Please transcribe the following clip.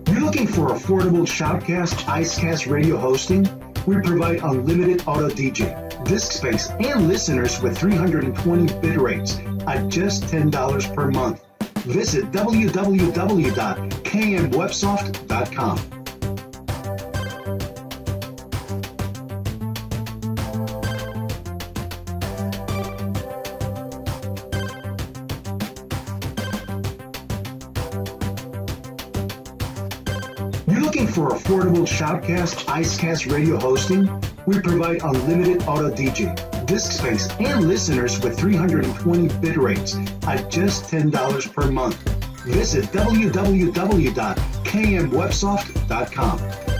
You're looking for affordable Shoutcast, Icecast radio hosting? We provide unlimited auto DJ, disk space, and listeners with 320 bit rates at just $10 per month. Visit www.kmwebsoft.com. You're looking for affordable Shoutcast, Icecast radio hosting? We provide unlimited auto DJ, disk space, and listeners with 320 bit rates at just $10 per month. Visit www.kmwebsoft.com.